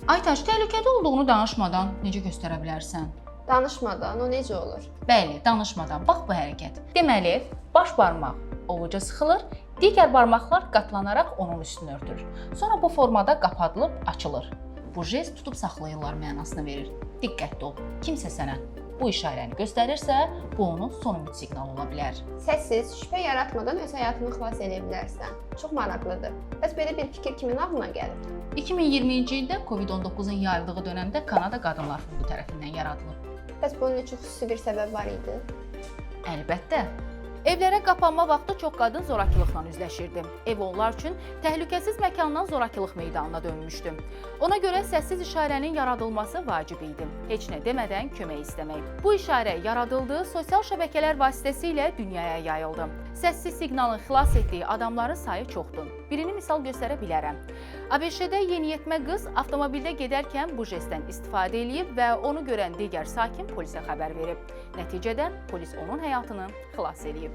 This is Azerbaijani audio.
Aytaç, təhlükədə olduğunu danışmadan necə göstərə bilərsən? Danışmadan o necə olur? Bəli, danışmadan. Bax bu hərəkət. Deməli, baş barmaq ovuca sıxılır, digər barmaqlar qatlanaraq onun üstünü örtür. Sonra bu formada qapadılıb açılır. Bu jest tutub saxlayırlar mənasını verir. Diqqətli ol. Kimsə sənə bu işarəni göstərirsə, bu onun son ümid siqnalı ola bilər. Səssiz, şübhə yaratmadan öz həyatını xilas edə bilərsən. Çox maraqlıdır. Bəs belə bir fikir kimin ağlına gəlir? 2020-ci ildə COVID-19-un yayıldığı dövrdə Kanada Qadınlar Fondu tərəfindən yaradılıb. Bəs bunun üçün xüsusi bir səbəb var idi? Əlbəttə. Evlərə qapanma vaxtı çox qadın zorakılıqla üzləşirdi. Ev onlar üçün təhlükəsiz məkandan zorakılıq meydanına dönmüşdü. Ona görə səssiz işarənin yaradılması vacib idi. Heç nə demədən kömək istəmək. Bu işarə yaradıldı, sosial şəbəkələr vasitəsilə dünyaya yayıldı. Səssiz siqnalın xilas etdiyi adamların sayı çoxdur. Birini misal göstərə bilərəm. ABŞ-də yeniyetmə qız avtomobildə gedərkən bu jestdən istifadə edib və onu görən digər sakin polisə xəbər verib. Nəticədə polis onun həyatını xilas edib.